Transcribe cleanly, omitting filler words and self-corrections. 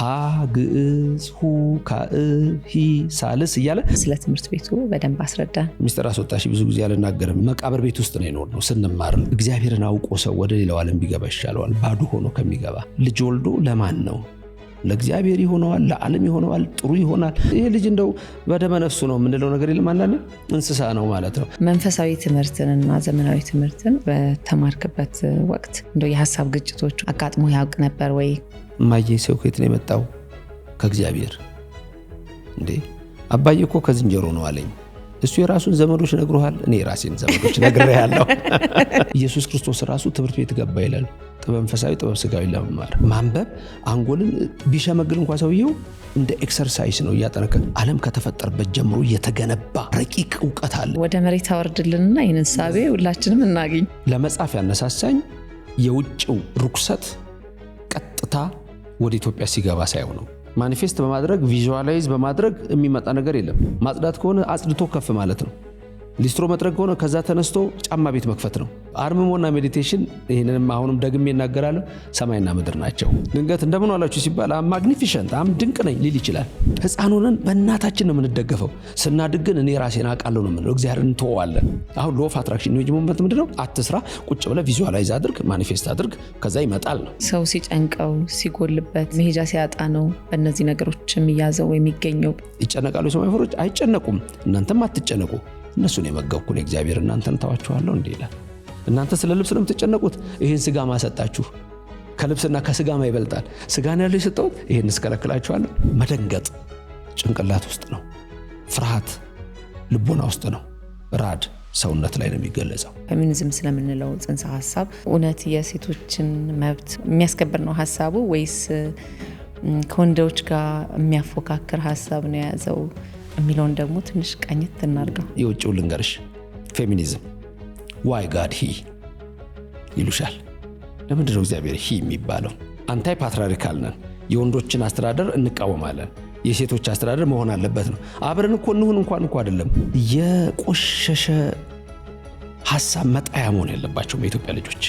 ሀ ግዕዝ ሁ ካዕብ ሂ ሳልስ እያለ ስለ ትምህርት ቤቱ በደንብ አስረዳን። ሚስጥር አስወጣሽ ብዙ ጊዜ አልናገርም። መቃብር ቤት ውስጥ ነው የኖርነው ስንማር። እግዚአብሔርን አውቆ ሰው ወደ ሌላው ዓለም ቢገባ ይሻለዋል ባዶ ሆኖ ከሚገባ። ልጅ ወልዶ ለማን ነው? ለእግዚአብሔር ይሆነዋል፣ ለዓለም ይሆነዋል፣ ጥሩ ይሆናል። ይሄ ልጅ እንደው በደመ ነፍሱ ነው የምንለው ነገር የለም። አንዳንዴ እንስሳ ነው ማለት ነው። መንፈሳዊ ትምህርትንና ዘመናዊ ትምህርትን በተማርክበት ወቅት እንደው የሀሳብ ግጭቶች አጋጥሞ ያውቅ ነበር ወይ? እማዬ ሰው ከየት ነው የመጣው? ከእግዚአብሔር። እንዴ አባዬ እኮ ከዝንጀሮ ነው አለኝ። እሱ የራሱን ዘመዶች ነግሮሃል፣ እኔ የራሴን ዘመዶች ነግሬሃለሁ። ኢየሱስ ክርስቶስ ራሱ ትምህርት ቤት ገባ ይላል። ጥበብ መንፈሳዊ ጥበብ ስጋዊ ለመማር ማንበብ አንጎልን ቢሸመግል እንኳን ሰውየው እንደ ኤክሰርሳይዝ ነው እያጠነከ ዓለም ከተፈጠረበት ጀምሮ የተገነባ ረቂቅ እውቀት አለ። ወደ መሬት አወርድልንና ይህን ሳቤ ሁላችንም እናገኝ። ለመጻፍ ያነሳሳኝ የውጭው ርኩሰት ቀጥታ ወደ ኢትዮጵያ ሲገባ ሳይሆን ነው። ማኒፌስት በማድረግ ቪዥዋላይዝ በማድረግ የሚመጣ ነገር የለም። ማጽዳት ከሆነ አጽድቶ ከፍ ማለት ነው። ሊስትሮ መጥረግ ከሆነ ከዛ ተነስቶ ጫማ ቤት መክፈት ነው። አርምሞና ሜዲቴሽን ይህንንም አሁንም ደግሜ እናገራለሁ፣ ሰማይና ምድር ናቸው። ድንገት እንደምን ዋላችሁ ሲባል ማግኒፊሸንት ድንቅ ነኝ ሊል ይችላል። ሕፃኑንን በእናታችን ነው የምንደገፈው። ስናድግ ግን እኔ ራሴን አውቃለሁ ነው የምንለው። እግዚአብሔርን እንተዋለን። አሁን ሎ ኦፍ አትራክሽን ነው ሞመንት ምንድነው? አትስራ፣ ቁጭ ብለህ ቪዥዋላይዝ አድርግ፣ ማኒፌስት አድርግ፣ ከዛ ይመጣል ነው። ሰው ሲጨንቀው ሲጎልበት መሄጃ ሲያጣ ነው በእነዚህ ነገሮች የሚያዘው የሚገኘው። ይጨነቃሉ የሰማይ ወፎች? አይጨነቁም። እናንተም አትጨነቁ፣ እነሱን የመገብኩን እግዚአብሔር እናንተን ተዋችኋለሁ እንዴ ይላል። እናንተ ስለ ልብስ ነው የምትጨነቁት፣ ይህን ስጋ ማሰጣችሁ። ከልብስና ከስጋ ማ ይበልጣል? ስጋን ያለው የሰጠሁት ይህን እስከለክላችኋለሁ። መደንገጥ ጭንቅላት ውስጥ ነው። ፍርሃት ልቦና ውስጥ ነው። ራድ ሰውነት ላይ ነው የሚገለጸው። ፌሚኒዝም ስለምንለው ጽንሰ ሀሳብ እውነት የሴቶችን መብት የሚያስከብር ነው ሀሳቡ ወይስ ከወንዶች ጋር የሚያፎካክር ሀሳብ ነው የያዘው የሚለውን ደግሞ ትንሽ ቀኝት እናድርገው። የውጭው ልንገርሽ፣ ፌሚኒዝም ዋይ ጋድ ሂ ይሉሻል። ለምንድን ነው እግዚአብሔር ሂ የሚባለው? አንታይ ፓትሪያርካል ነን። የወንዶችን አስተዳደር እንቃወማለን። የሴቶች አስተዳደር መሆን አለበት ነው። አብረን እኮ እንሁን እንኳን እኮ አይደለም። የቆሸሸ ሀሳብ መጣያ መሆን ያለባቸው የኢትዮጵያ ልጆች